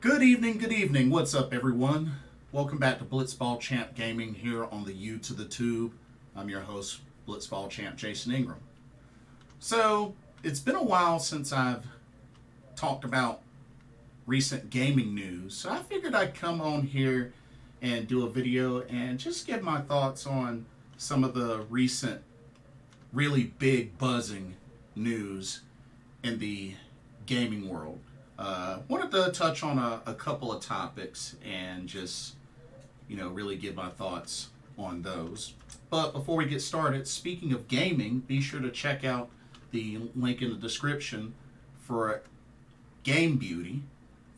Good evening. What's up, everyone? Welcome back to Blitzball Champ Gaming here on the U to the Tube. I'm your host, Blitzball Champ Jason Ingram. So, it's been a while since I've talked about recent gaming news, so I figured I'd come on here and do a video and just give my thoughts on some of the recent, really big buzzing news in the gaming world. Wanted to touch on a couple of topics and just, really give my thoughts on those. But before we get started, speaking of gaming, be sure to check out the link in the description for Game Beauty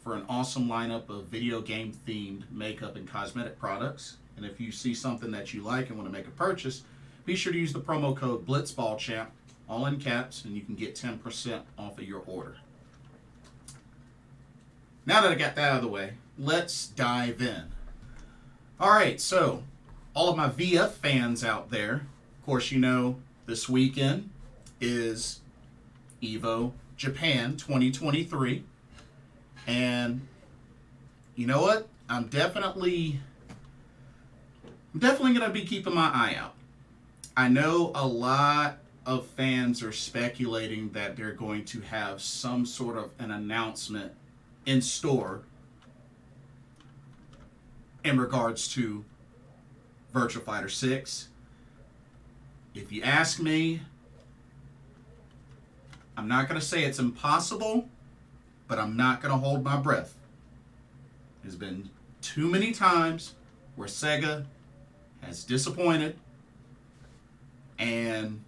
for an awesome lineup of video game themed makeup and cosmetic products. And if you see something that you like and want to make a purchase, be sure to use the promo code BlitzballChamp, all in caps, and you can get 10% off of your order. Now that I got that out of the way, let's dive in. Alright, so all of my VF fans out there, of course this weekend is Evo Japan 2023. And you know what? I'm definitely going to be keeping my eye out. I know a lot of fans are speculating that they're going to have some sort of an announcement in store in regards to Virtua Fighter 6. If you ask me, I'm not going to say it's impossible, but I'm not going to hold my breath. There's been too many times where Sega has disappointed, and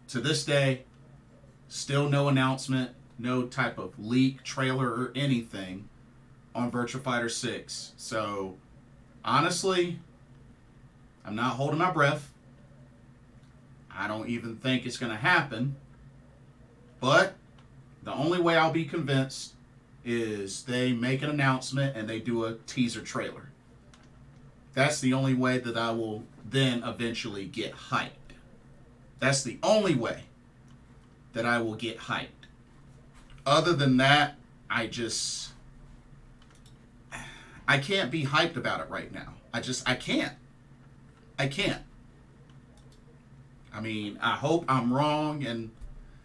to this day, still no announcement, no type of leak, trailer, or anything on Virtua Fighter 6. So, honestly, I'm not holding my breath. I don't even think it's going to happen. But the only way I'll be convinced is they make an announcement and they do a teaser trailer. That's the only way that I will then eventually get hyped. That's the only way that I will get hyped. Other than that, I can't be hyped about it right now. I can't. I mean, I hope I'm wrong and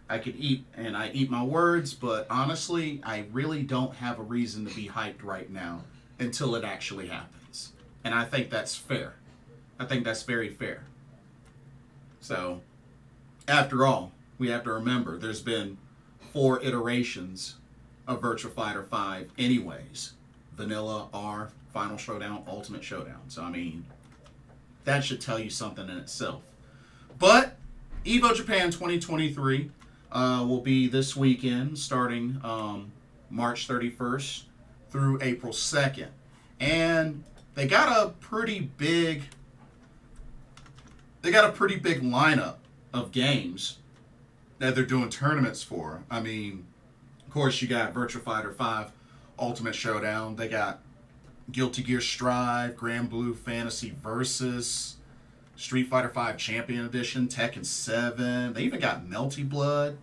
I eat my words, but honestly, I really don't have a reason to be hyped right now until it actually happens. And I think that's fair. I think that's very fair. So, after all, we have to remember there's been 4 iterations of Virtua Fighter 5 anyways. Vanilla, R, Final Showdown, Ultimate Showdown. So, I mean, that should tell you something in itself. But Evo Japan 2023 will be this weekend starting March 31st through April 2nd. And they got a pretty big lineup of games that they're doing tournaments for. I mean, of course, you got Virtua Fighter 5 Ultimate Showdown. They got Guilty Gear Strive, Grand Blue Fantasy Versus, Street Fighter 5 Champion Edition, Tekken 7. They even got Melty Blood,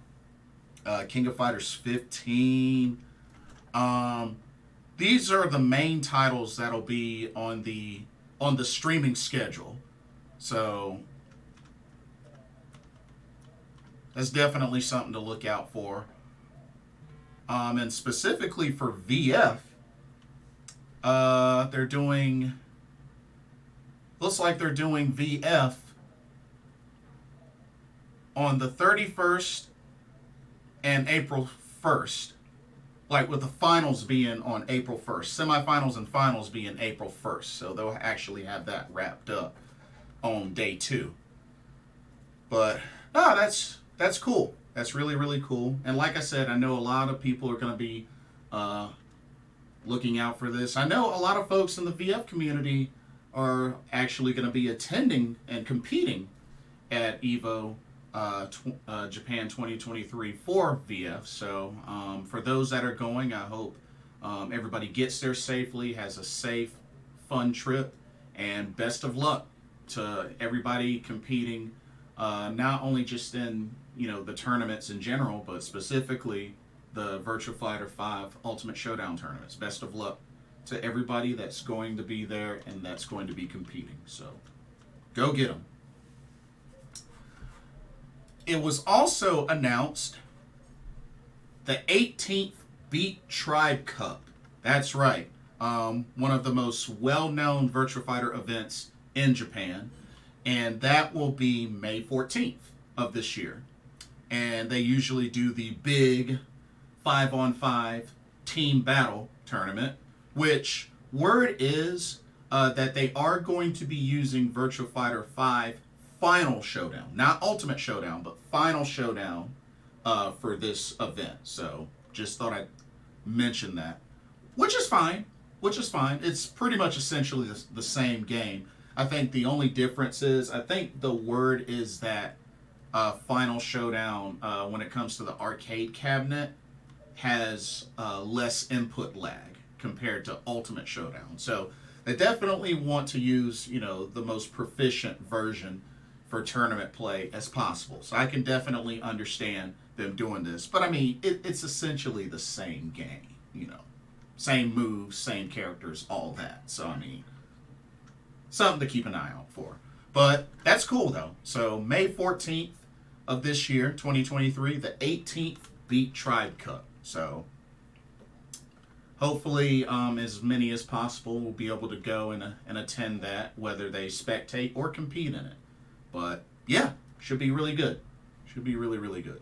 King of Fighters 15. These are the main titles that'll be on the streaming schedule. So that's definitely something to look out for. And specifically for VF, looks like they're doing VF on the 31st and April 1st. Like with the finals being on April 1st. Semifinals and finals being April 1st. So they'll actually have that wrapped up on day 2. But, no, that's cool. That's really, really cool. And like I said, I know a lot of people are going to be looking out for this. I know a lot of folks in the VF community are actually going to be attending and competing at Evo Japan 2023 for VF. So for those that are going, I hope everybody gets there safely, has a safe, fun trip, and best of luck to everybody competing, not only just in the tournaments in general, but specifically the Virtua Fighter 5 Ultimate Showdown tournaments. Best of luck to everybody that's going to be there and that's going to be competing. So go get them. It was also announced the 18th Beat Tribe Cup. That's right. One of the most well-known Virtua Fighter events in Japan. And that will be May 14th of this year. And they usually do the big 5-on-5 team battle tournament, which word is that they are going to be using Virtua Fighter 5 Final Showdown. Not Ultimate Showdown, but Final Showdown for this event. So just thought I'd mention that. Which is fine. It's pretty much essentially the same game. I think the only difference is, I think the word is that Final Showdown, when it comes to the arcade cabinet, has less input lag compared to Ultimate Showdown. So they definitely want to use, the most proficient version for tournament play as possible. So I can definitely understand them doing this. But I mean, it's essentially the same game, Same moves, same characters, all that. So I mean, something to keep an eye out for. But that's cool though. So May 14th of this year, 2023, the 18th Beat Tribe Cup. So hopefully as many as possible will be able to go and attend that, whether they spectate or compete in it. But yeah, should be really good. Should be really, really good.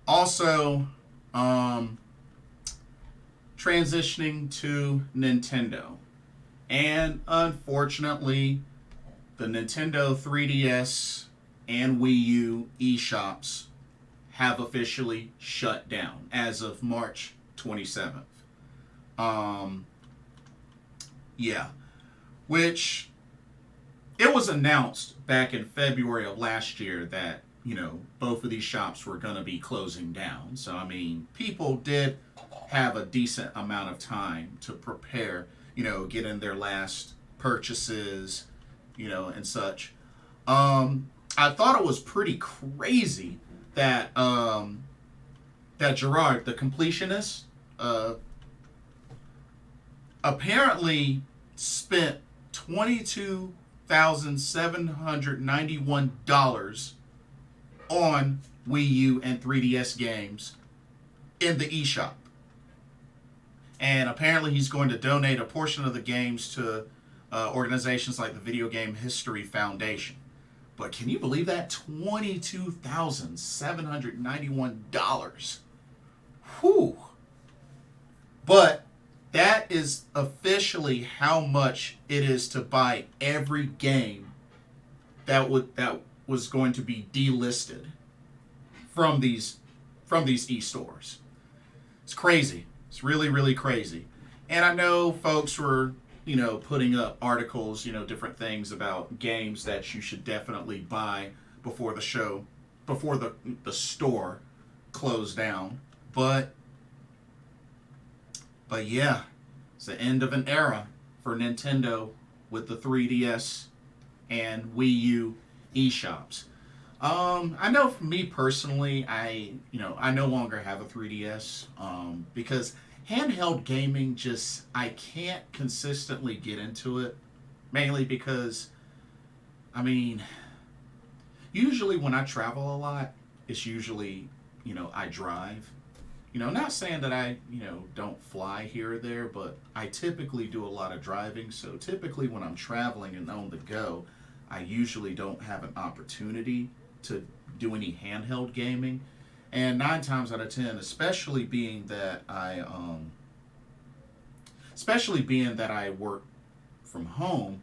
Also, transitioning to Nintendo. And unfortunately, the Nintendo 3DS and Wii U eShops have officially shut down as of March 27th. Yeah. Which, it was announced back in February of last year that, both of these shops were going to be closing down. So, I mean, people did have a decent amount of time to prepare, get in their last purchases, and such. I thought it was pretty crazy that that Gerard, the completionist, apparently spent $22,791 on Wii U and 3DS games in the eShop. And apparently he's going to donate a portion of the games to organizations like the Video Game History Foundation. But can you believe that? $22,791. Whew. But that is officially how much it is to buy every game that was going to be delisted from these e-stores. It's crazy. It's really, really crazy. And I know folks were, putting up articles, different things about games that you should definitely buy before the store closed down. But yeah, it's the end of an era for Nintendo with the 3DS and Wii U eShops. I know for me personally, I no longer have a 3DS because handheld gaming I can't consistently get into it, mainly because, usually when I travel a lot, it's usually, I drive. Not saying that I, don't fly here or there, but I typically do a lot of driving. So typically when I'm traveling and on the go, I usually don't have an opportunity to do any handheld gaming. And 9 times out of 10, especially being that I work from home,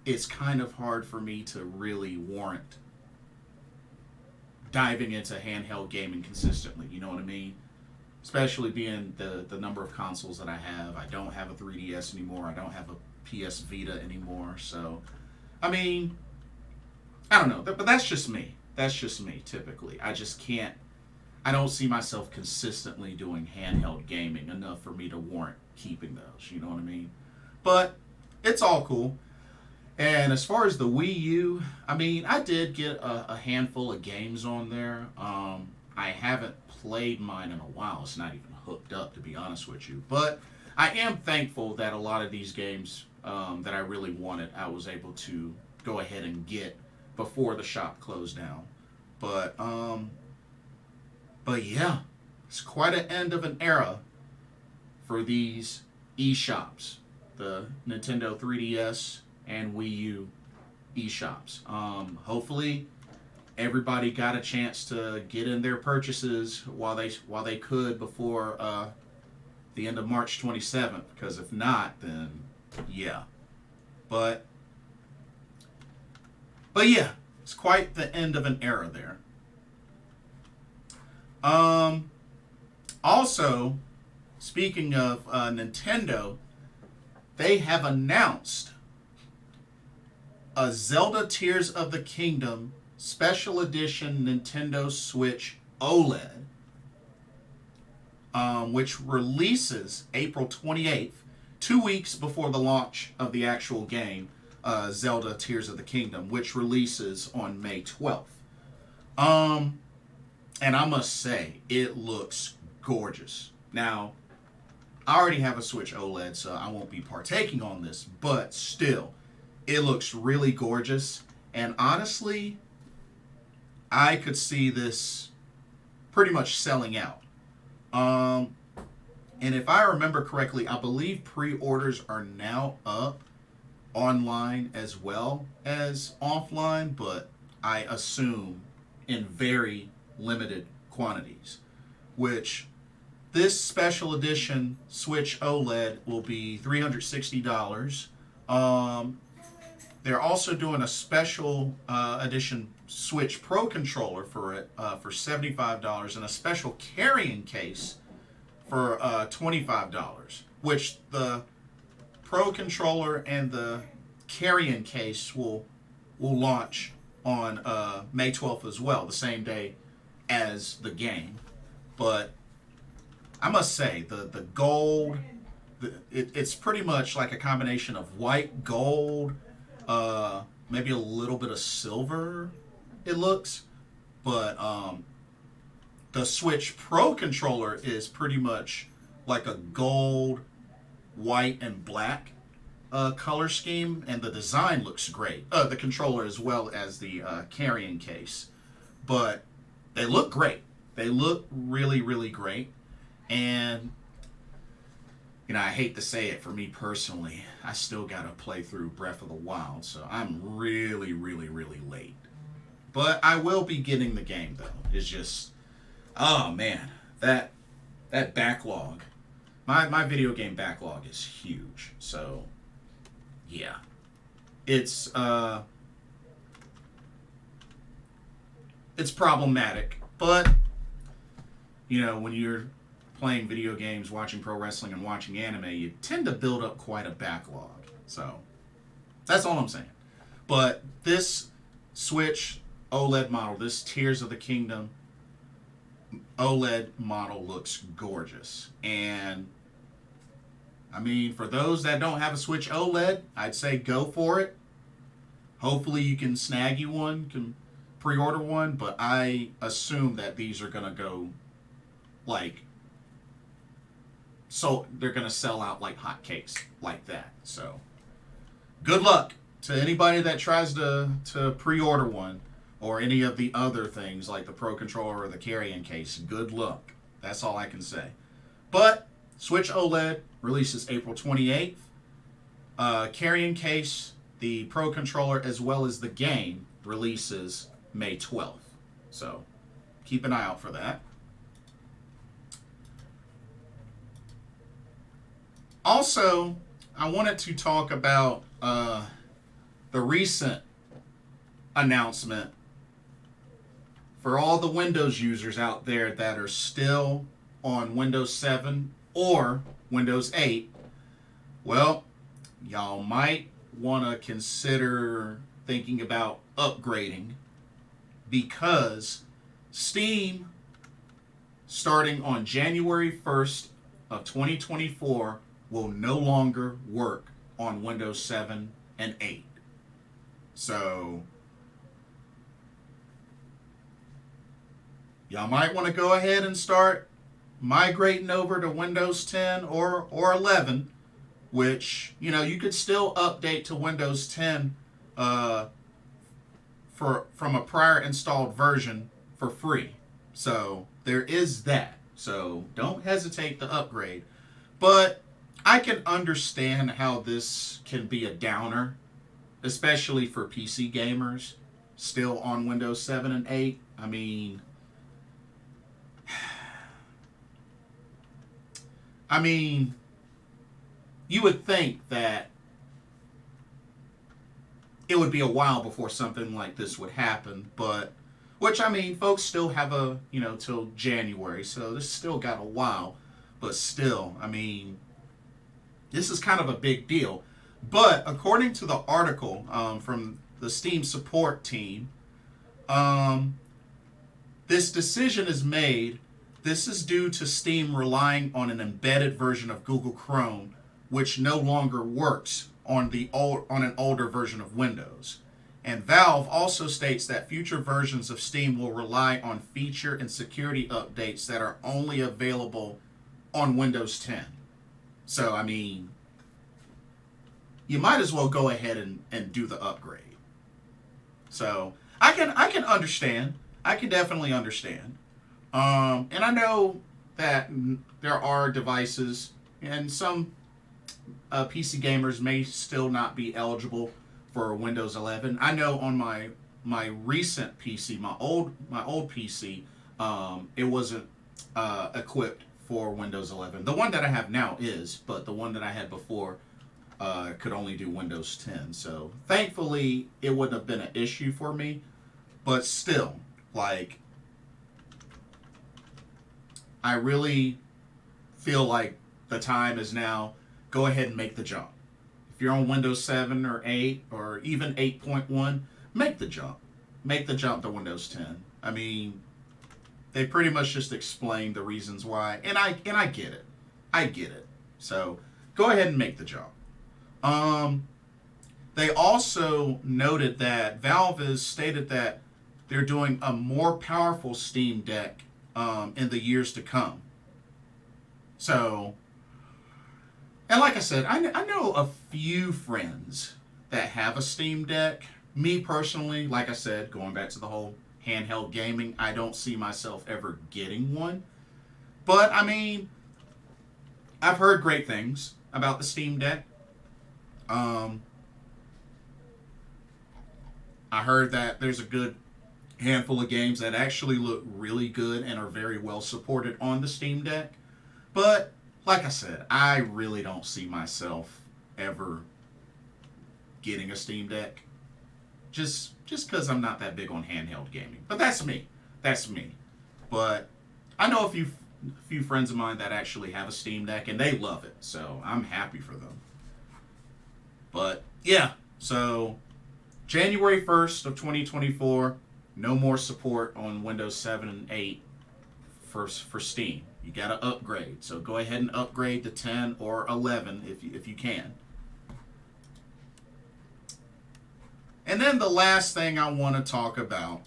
it's kind of hard for me to really warrant diving into handheld gaming consistently. You know what I mean? Especially being the number of consoles that I have. I don't have a 3DS anymore. I don't have a PS Vita anymore. So, I don't know. But that's just me. That's just me, typically. I don't see myself consistently doing handheld gaming enough for me to warrant keeping those. You know what I mean? But it's all cool. And as far as the Wii U, I mean, I did get a handful of games on there. I haven't played mine in a while. It's not even hooked up, to be honest with you. But I am thankful that a lot of these games that I really wanted, I was able to go ahead and get before the shop closed down. But yeah, it's quite an end of an era for these eShops, the Nintendo 3DS and Wii U eShops. Hopefully, everybody got a chance to get in their purchases while they could before the end of March 27th. Because if not, then yeah. But yeah, it's quite the end of an era there. Also, speaking of Nintendo, they have announced a Zelda Tears of the Kingdom Special Edition Nintendo Switch OLED, which releases April 28th, 2 weeks before the launch of the actual game, Zelda Tears of the Kingdom, which releases on May 12th. And I must say, it looks gorgeous. Now, I already have a Switch OLED, so I won't be partaking on this, but still, it looks really gorgeous. And honestly, I could see this pretty much selling out. And if I remember correctly, I believe pre-orders are now up online as well as offline, but I assume in very limited quantities, which this special edition Switch OLED will be $360. They're also doing a special edition Switch Pro controller for it for $75 and a special carrying case for $25, which the Pro controller and the carrying case will launch on May 12th as well, the same day as the game. But I must say, the gold, it's pretty much like a combination of white, gold, maybe a little bit of silver, it looks. But the Switch Pro controller is pretty much like a gold, white, and black color scheme, and the design looks great. The controller as well as the carrying case. But they look great. They look really, really great. And, you know, I hate to say it, for me personally, I still got to play through Breath of the Wild, so I'm really, really, really late. But I will be getting the game, though. It's just, oh man, that backlog. My video game backlog is huge. So, yeah. It's problematic, but, you know, when you're playing video games, watching pro wrestling, and watching anime, you tend to build up quite a backlog. So, that's all I'm saying. But this Switch OLED model, this Tears of the Kingdom OLED model looks gorgeous. And, I mean, for those that don't have a Switch OLED, I'd say go for it. Hopefully you can snag you one, can pre-order one, but I assume that these are going to go, like, so they're going to sell out like hotcakes, like that. So, good luck to anybody that tries to pre-order one, or any of the other things like the Pro controller or the carrying case. Good luck. That's all I can say. But Switch OLED releases April 28th. Carrying case, the Pro controller, as well as the game, releases May 12th. So keep an eye out for that. Also, I wanted to talk about the recent announcement for all the Windows users out there that are still on Windows 7 or Windows 8. Well, y'all might want to consider thinking about upgrading, because Steam, starting on January 1st of 2024, will no longer work on Windows 7 and 8. So y'all might want to go ahead and start migrating over to Windows 10 or 11, which, you know, you could still update to Windows 10 from a prior installed version for free. So there is that. So don't hesitate to upgrade. But I can understand how this can be a downer, especially for PC gamers still on Windows 7 and 8. I mean, you would think that it would be a while before something like this would happen, but which, I mean, folks still have till January, so this still got a while, but still, I mean, this is kind of a big deal. But according to the article from the Steam support team, this decision is made. This is due to Steam relying on an embedded version of Google Chrome, which no longer works on an older version of Windows. And Valve also states that future versions of Steam will rely on feature and security updates that are only available on Windows 10. So, I mean, you might as well go ahead and do the upgrade. So, I can understand. I can definitely understand. And I know that there are devices, and some PC gamers may still not be eligible for Windows 11. I know on my recent PC, my old PC, it wasn't equipped for Windows 11. The one that I have now is, but the one that I had before could only do Windows 10. So thankfully, it wouldn't have been an issue for me. But still, like, I really feel like the time is now. Go ahead and make the jump. If you're on Windows 7 or 8 or even 8.1, make the jump. Make the jump to Windows 10. I mean, they pretty much just explained the reasons why, and I get it. I get it. So go ahead and make the jump. They also noted that Valve has stated that they're doing a more powerful Steam Deck in the years to come. So, and like I said, I know a few friends that have a Steam Deck. Me personally, like I said, going back to the whole handheld gaming, I don't see myself ever getting one. But, I mean, I've heard great things about the Steam Deck. I heard that there's a good handful of games that actually look really good and are very well supported on the Steam Deck. But, like I said, I really don't see myself ever getting a Steam Deck. Just because I'm not that big on handheld gaming. But that's me. That's me. But I know a few friends of mine that actually have a Steam Deck, and they love it. So I'm happy for them. But, yeah. So, January 1st of 2024, no more support on Windows 7 and 8 for Steam. You got to upgrade. So go ahead and upgrade to 10 or 11 if you can. And then the last thing I want to talk about,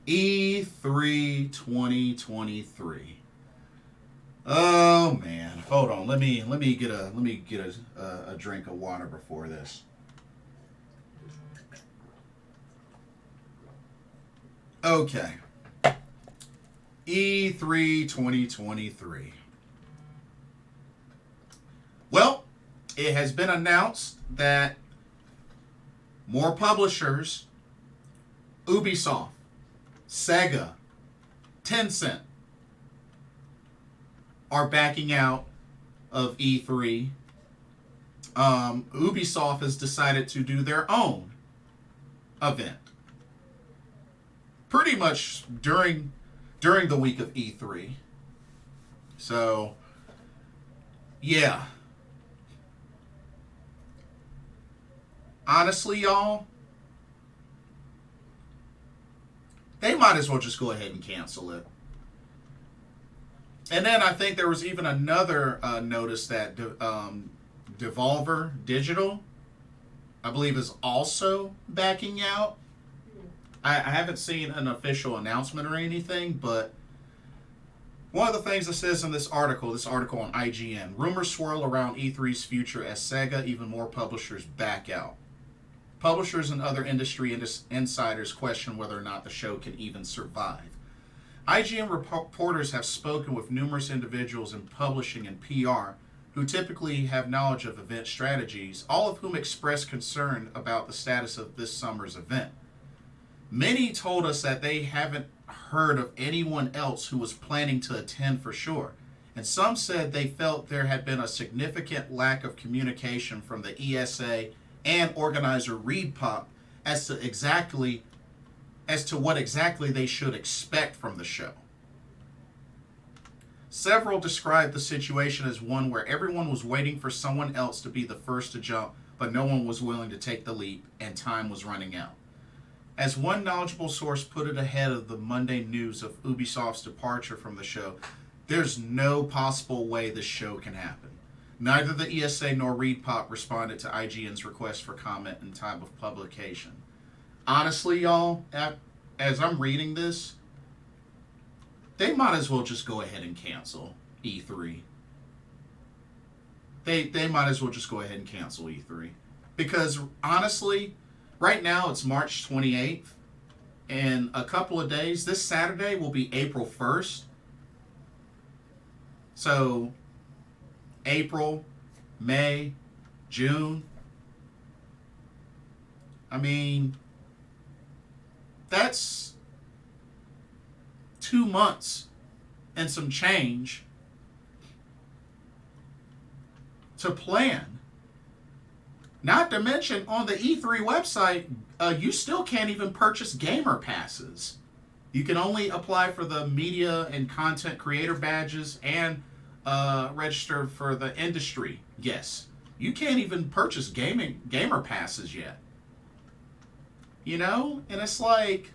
E3 2023. Oh man, hold on. Let me get a drink of water before this. Okay. E3 2023. Well, it has been announced that more publishers, Ubisoft, Sega, Tencent, are backing out of E3. Ubisoft has decided to do their own event. Pretty much during the week of E3. So, yeah. Honestly, y'all, they might as well just go ahead and cancel it. And then I think there was even another notice that Devolver Digital, I believe, is also backing out. I haven't seen an official announcement or anything, but one of the things it says in this article on IGN, rumors swirl around E3's future as Sega, even more publishers, back out. Publishers and other industry insiders question whether or not the show can even survive. IGN reporters have spoken with numerous individuals in publishing and PR who typically have knowledge of event strategies, all of whom express concern about the status of this summer's event. Many told us that they haven't heard of anyone else who was planning to attend for sure, and some said they felt there had been a significant lack of communication from the ESA and organizer ReedPop as to what exactly they should expect from the show. Several described the situation as one where everyone was waiting for someone else to be the first to jump, but no one was willing to take the leap, and time was running out. As one knowledgeable source put it ahead of the Monday news of Ubisoft's departure from the show, there's no possible way this show can happen. Neither the ESA nor ReedPop responded to IGN's request for comment in time of publication. Honestly, y'all, as I'm reading this, they might as well just go ahead and cancel E3. They might as well just go ahead and cancel E3. Because, honestly, right now it's March 28th. In a couple of days, this Saturday will be April 1st. So, April, May, June. I mean, that's 2 months and some change to plan. Not to mention, on the E3 website, you still can't even purchase gamer passes. You can only apply for the media and content creator badges and register for the industry. Yes, you can't even purchase gamer passes yet. You know? And it's like,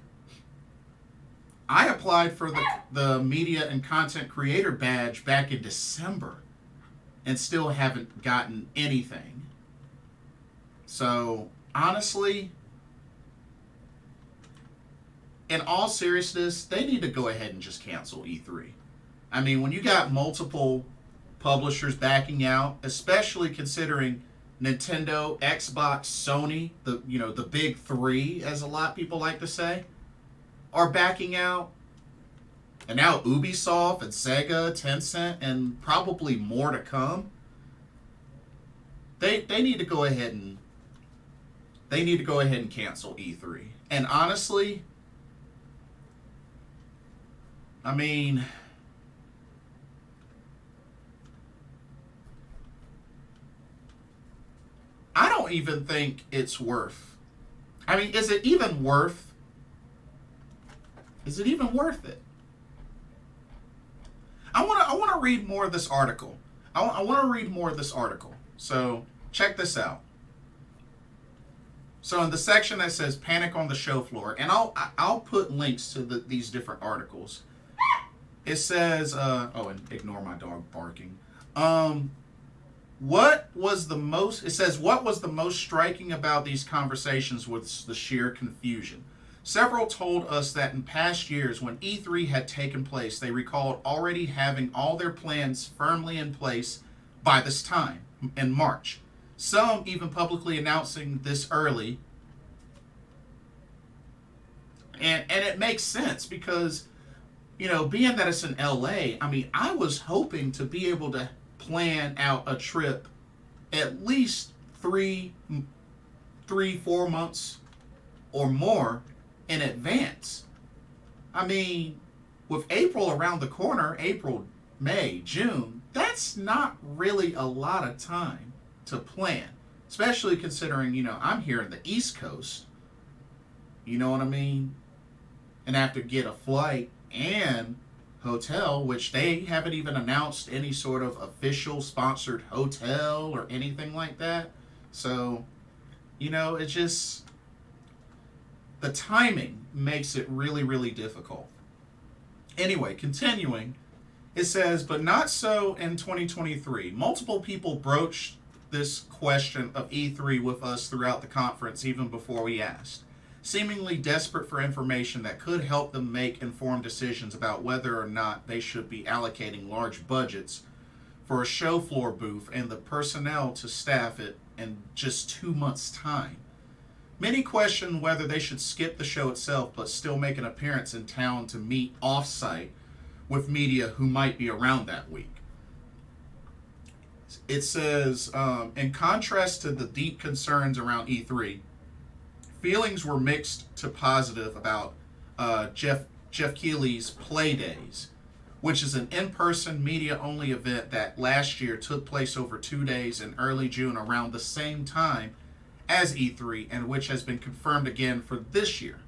I applied for the media and content creator badge back in December and still haven't gotten anything. So, honestly, in all seriousness, they need to go ahead and just cancel E3. I mean, when you got multiple publishers backing out, especially considering Nintendo, Xbox, Sony, the big three, as a lot of people like to say, are backing out, and now Ubisoft and Sega, Tencent, and probably more to come. They need to go ahead and cancel E3. And honestly, I mean, I don't even think it's worth. I mean, is it even worth it? I want to read more of this article. I want to read more of this article. So, check this out. So, in the section that says "Panic on the Show Floor," and I'll put links to these different articles. It says, and ignore my dog barking. What was the most striking about these conversations was the sheer confusion. Several told us that in past years, when E3 had taken place, they recalled already having all their plans firmly in place by this time, in March. Some even publicly announcing this early. And it makes sense because, being that it's in LA, I mean, I was hoping to be able to plan out a trip at least 3-4 months or more in advance. I mean, with April around the corner, April, May, June, that's not really a lot of time to plan, especially considering, I'm here in the East Coast. You know what I mean? And I have to get a flight and hotel, which they haven't even announced any sort of official sponsored hotel or anything like that. So, it's just, the timing makes it really, really difficult. Anyway, continuing, it says, but not so in 2023. Multiple people broached this question of E3 with us throughout the conference even before we asked, seemingly desperate for information that could help them make informed decisions about whether or not they should be allocating large budgets for a show floor booth and the personnel to staff it in just 2 months' time. Many question whether they should skip the show itself but still make an appearance in town to meet off-site with media who might be around that week. It says, in contrast to the deep concerns around E3, feelings were mixed to positive about Jeff Keighley's Play Days, which is an in-person media-only event that last year took place over 2 days in early June around the same time as E3, and which has been confirmed again for this year.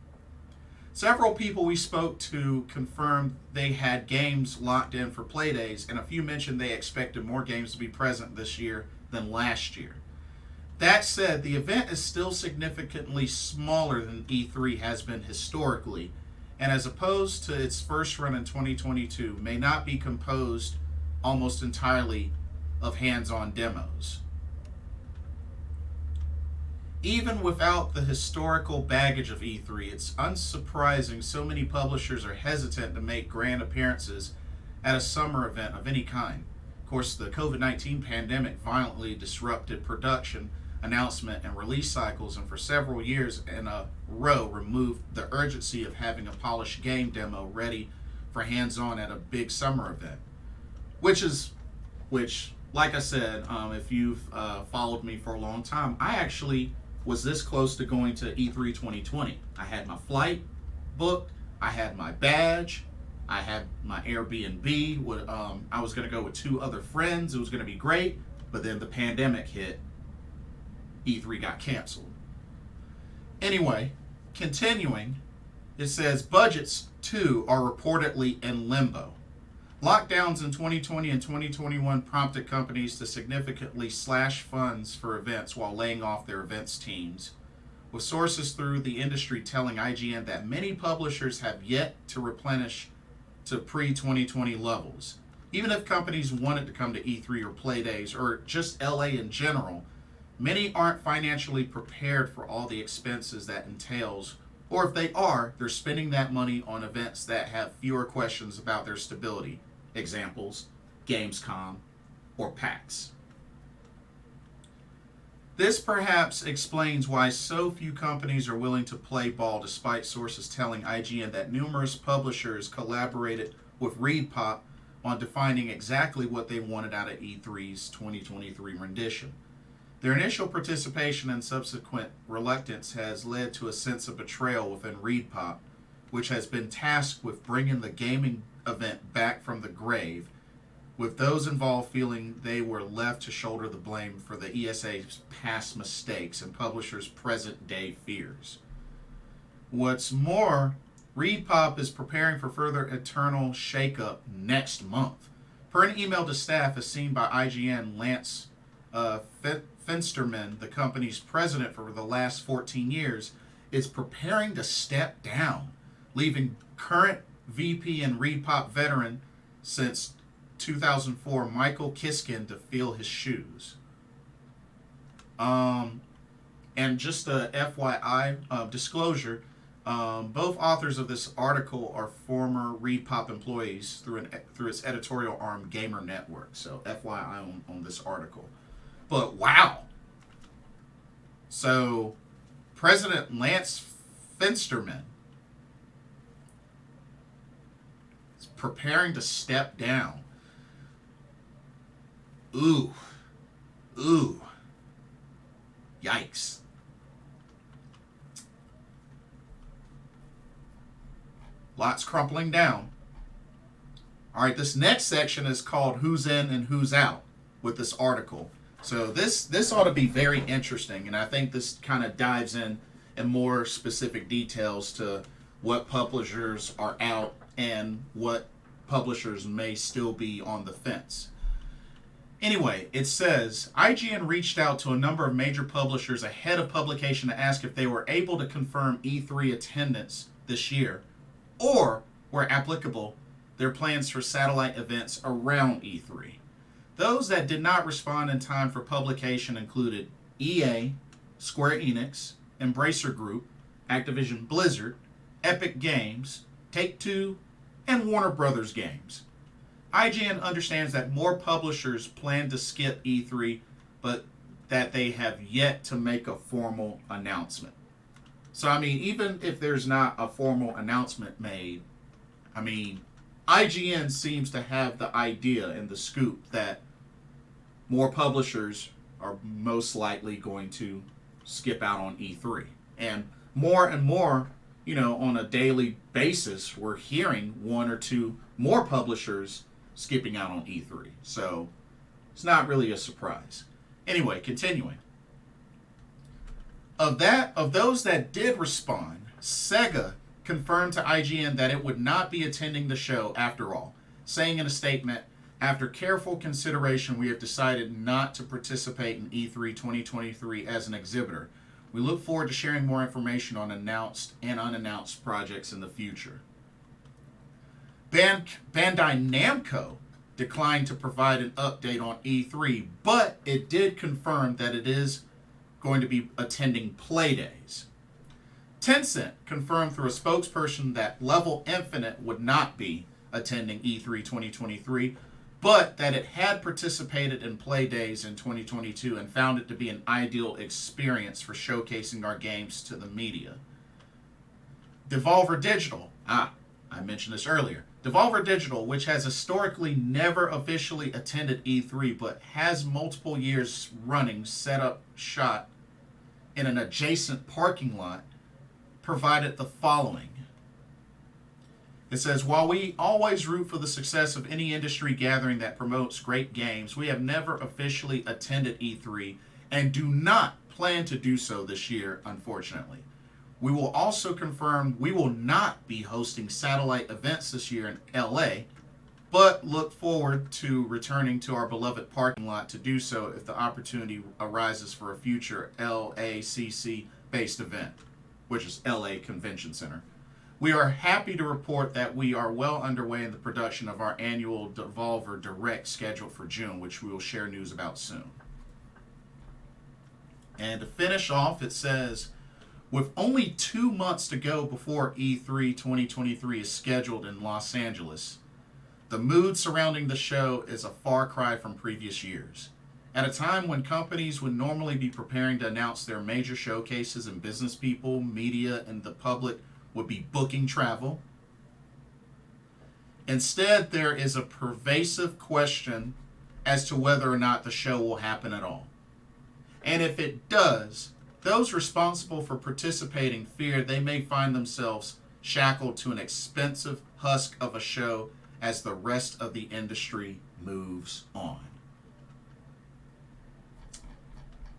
Several people we spoke to confirmed they had games locked in for Play Days, and a few mentioned they expected more games to be present this year than last year. That said, the event is still significantly smaller than E3 has been historically, and as opposed to its first run in 2022, may not be composed almost entirely of hands-on demos. Even without the historical baggage of E3, it's unsurprising so many publishers are hesitant to make grand appearances at a summer event of any kind. Of course, the COVID-19 pandemic violently disrupted production, announcement, and release cycles, and for several years in a row removed the urgency of having a polished game demo ready for hands-on at a big summer event. Which, like I said, if you've followed me for a long time, I actually was this close to going to E3 2020. I had my flight booked, I had my badge, I had my Airbnb. I was going to go with 2 other friends. It was going to be great, but then the pandemic hit. E3 got canceled. Anyway, continuing, it says budgets too are reportedly in limbo. Lockdowns in 2020 and 2021 prompted companies to significantly slash funds for events while laying off their events teams, with sources through the industry telling IGN that many publishers have yet to replenish to pre-2020 levels. Even if companies wanted to come to E3 or Play Days or just LA in general, many aren't financially prepared for all the expenses that entails, or if they are, they're spending that money on events that have fewer questions about their stability. Examples, Gamescom or PAX. This perhaps explains why so few companies are willing to play ball, despite sources telling IGN that numerous publishers collaborated with ReedPop on defining exactly what they wanted out of E3's 2023 rendition. Their initial participation and subsequent reluctance has led to a sense of betrayal within ReedPop, which has been tasked with bringing the gaming event back from the grave, with those involved feeling they were left to shoulder the blame for the ESA's past mistakes and publishers' present-day fears. What's more, ReedPop is preparing for further eternal shakeup next month. Per an email to staff as seen by IGN, Lance Fensterman, the company's president for the last 14 years, is preparing to step down, leaving current VP and ReedPop veteran since 2004, Michael Kiskin, to fill his shoes. And just a FYI disclosure, both authors of this article are former ReedPop employees through its editorial arm, Gamer Network. So FYI on this article. But wow! So President Lance Fensterman is preparing to step down. Ooh. Yikes. Lots crumpling down. All right, this next section is called Who's In and Who's Out with this article. So this ought to be very interesting, and I think this kind of dives in more specific details to what publishers are out and what publishers may still be on the fence. Anyway, it says, IGN reached out to a number of major publishers ahead of publication to ask if they were able to confirm E3 attendance this year, or, where applicable, their plans for satellite events around E3. Those that did not respond in time for publication included EA, Square Enix, Embracer Group, Activision Blizzard, Epic Games, Take-Two, and Warner Brothers Games. IGN understands that more publishers plan to skip E3, but that they have yet to make a formal announcement. So, I mean, even if there's not a formal announcement made, I mean, IGN seems to have the idea and the scoop that more publishers are most likely going to skip out on E3. And more, on a daily basis, we're hearing one or two more publishers skipping out on E3. So it's not really a surprise. Anyway, continuing. Of those that did respond, Sega confirmed to IGN that it would not be attending the show after all, saying in a statement, "After careful consideration, we have decided not to participate in E3 2023 as an exhibitor. We look forward to sharing more information on announced and unannounced projects in the future." Bandai Namco declined to provide an update on E3, but it did confirm that it is going to be attending Playdays. Tencent confirmed through a spokesperson that Level Infinite would not be attending E3 2023, but that it had participated in Playdays in 2022 and found it to be an ideal experience for showcasing our games to the media. Devolver Digital, I mentioned this earlier. Devolver Digital, which has historically never officially attended E3 but has multiple years running set up shop in an adjacent parking lot, provided the following. It says, "While we always root for the success of any industry gathering that promotes great games, we have never officially attended E3 and do not plan to do so this year, unfortunately. We will also confirm we will not be hosting satellite events this year in LA, but look forward to returning to our beloved parking lot to do so if the opportunity arises for a future LACC-based event," which is LA Convention Center. "We are happy to report that we are well underway in the production of our annual Devolver Direct scheduled for June, which we will share news about soon." And to finish off, it says, "With only 2 months to go before E3 2023 is scheduled in Los Angeles, the mood surrounding the show is a far cry from previous years. At a time when companies would normally be preparing to announce their major showcases and business people, media, and the public would be booking travel, instead there is a pervasive question as to whether or not the show will happen at all. And if it does, those responsible for participating fear they may find themselves shackled to an expensive husk of a show as the rest of the industry moves on."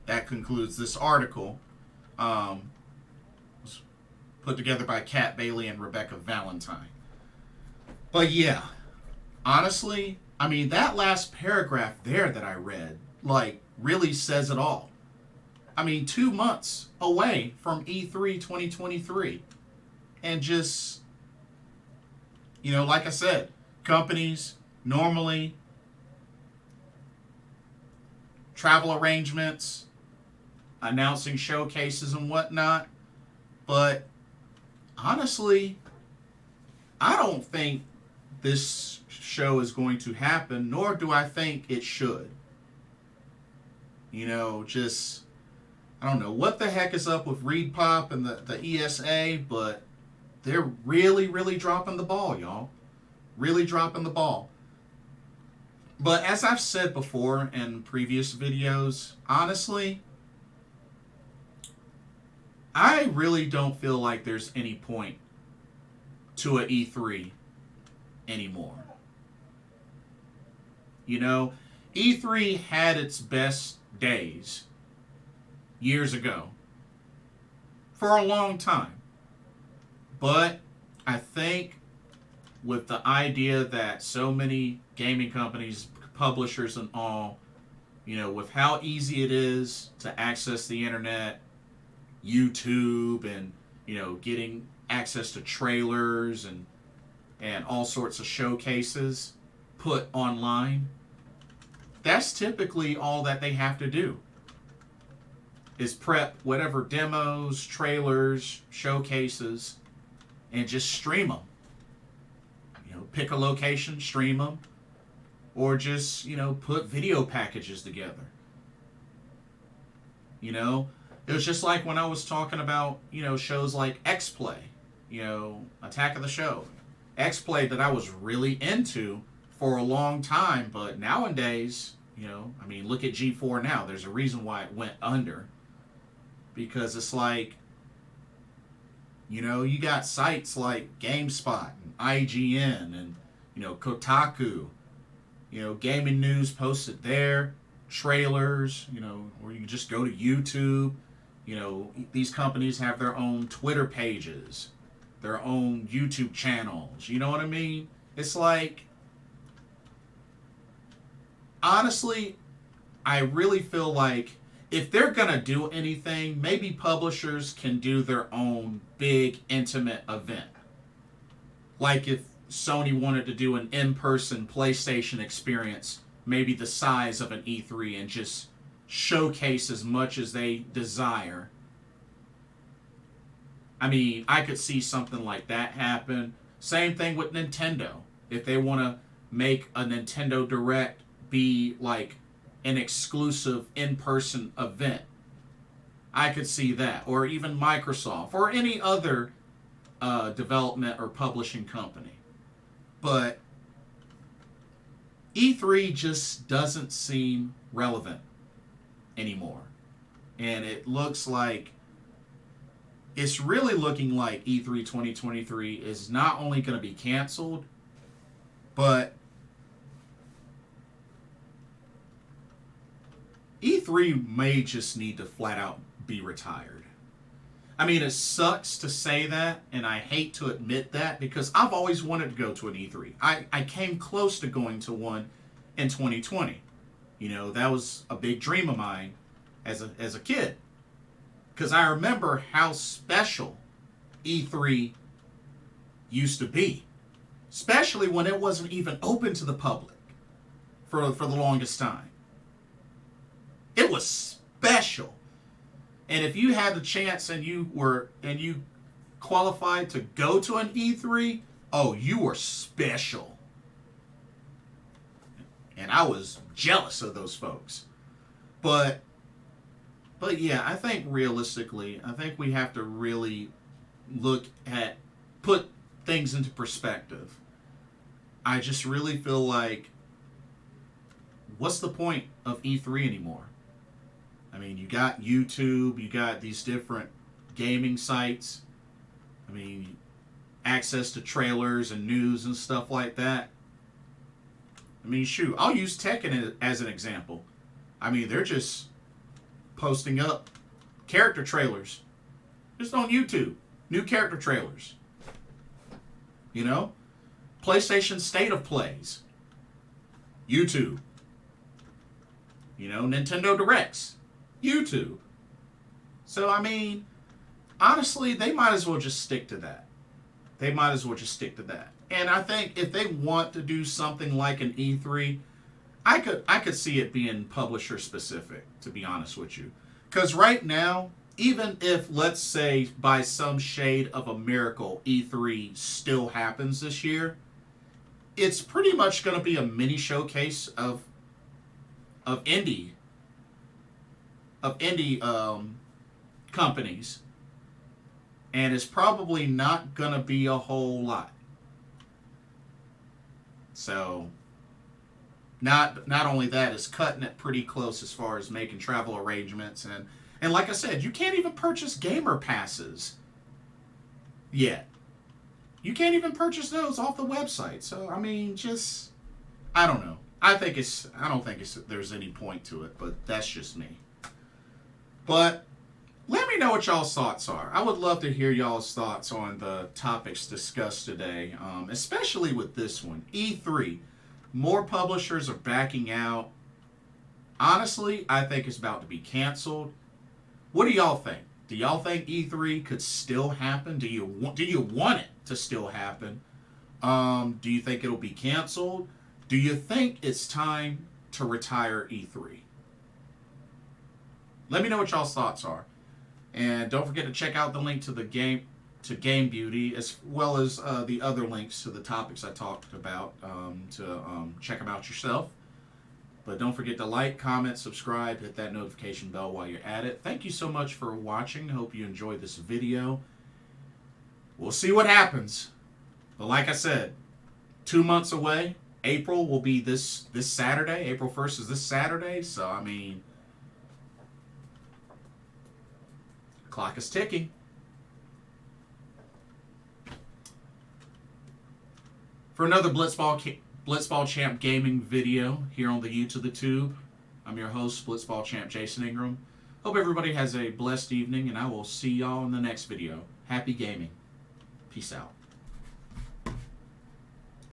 That concludes this article, put together by Kat Bailey and Rebecca Valentine. But yeah, honestly, I mean, that last paragraph there that I read, really says it all. I mean, 2 months away from E3 2023. And just, like I said, companies normally travel arrangements, announcing showcases and whatnot. But honestly, I don't think this show is going to happen, nor do I think it should. I don't know what the heck is up with ReedPop and the ESA, but they're really, really dropping the ball, y'all. Really dropping the ball. But as I've said before in previous videos, honestly, I really don't feel like there's any point to a E3 anymore. E3 had its best days years ago for a long time. But I think with the idea that so many gaming companies, publishers and all, with how easy it is to access the internet, YouTube, and, getting access to trailers and all sorts of showcases put online, that's typically all that they have to do is prep whatever demos, trailers, showcases, and just stream them. You know, pick a location, stream them, or just, you know, put video packages together. You know, it was just like when I was talking about, you know, shows like X-Play, you know, Attack of the Show. X-Play that I was really into for a long time, but nowadays, you know, I mean, look at G4 now. There's a reason why it went under. Because it's like, you know, you got sites like GameSpot and IGN and, you know, Kotaku, you know, gaming news posted there, trailers, you know, or you can just go to YouTube. You know, these companies have their own Twitter pages, their own YouTube channels. You know what I mean? It's like, honestly, I really feel like if they're going to do anything, maybe publishers can do their own big, intimate event. Like if Sony wanted to do an in-person PlayStation experience, maybe the size of an E3, and just showcase as much as they desire. I mean, I could see something like that happen. Same thing with Nintendo. If they want to make a Nintendo Direct be like an exclusive in-person event, I could see that. Or even Microsoft or any other development or publishing company. But E3 just doesn't seem relevant anymore. And it looks like, it's really looking like E3 2023 is not only going to be canceled, but E3 may just need to flat out be retired. I mean, it sucks to say that, and I hate to admit that, because I've always wanted to go to an E3. I came close to going to one in 2020. You know, that was a big dream of mine as a kid. Because I remember how special E3 used to be. Especially when it wasn't even open to the public for the longest time. It was special. And if you had the chance and you qualified to go to an E3, oh, you were special. And I was jealous of those folks. But yeah, I think realistically, I think we have to really put things into perspective. I just really feel like, what's the point of E3 anymore? I mean, you got YouTube, you got these different gaming sites. I mean, access to trailers and news and stuff like that. I mean, shoot, I'll use Tekken as an example. I mean, they're just posting up character trailers just on YouTube. New character trailers. You know? PlayStation State of Plays. YouTube. You know, Nintendo Directs. YouTube. So, I mean, honestly, they might as well just stick to that. They might as well just stick to that. And I think if they want to do something like an E3, I could see it being publisher specific, to be honest with you. Because right now, even if, let's say, by some shade of a miracle, E3 still happens this year, it's pretty much going to be a mini showcase of indie companies, and it's probably not going to be a whole lot. So, not only that, it's cutting it pretty close as far as making travel arrangements, and like I said, you can't even purchase gamer passes yet. You can't even purchase those off the website. So, I mean, just, I don't know. I don't think there's any point to it, but that's just me. But let me know what y'all's thoughts are. I would love to hear y'all's thoughts on the topics discussed today, especially with this one. E3. More publishers are backing out. Honestly, I think it's about to be canceled. What do y'all think? Do y'all think E3 could still happen? Do you want it to still happen? Do you think it'll be canceled? Do you think it's time to retire E3. Let me know what y'all's thoughts are. And don't forget to check out the link to the Game Beauty, as well as the other links to the topics I talked about, to check them out yourself. But don't forget to like, comment, subscribe, hit that notification bell while you're at it. Thank you so much for watching. Hope you enjoyed this video. We'll see what happens. But like I said, 2 months away. April will be this Saturday. April 1st is this Saturday. So, I mean, the clock is ticking. For another Blitzball Champ gaming video here on the U to the Tube, I'm your host, Blitzball Champ Jason Ingram. Hope everybody has a blessed evening, and I will see y'all in the next video. Happy gaming. Peace out.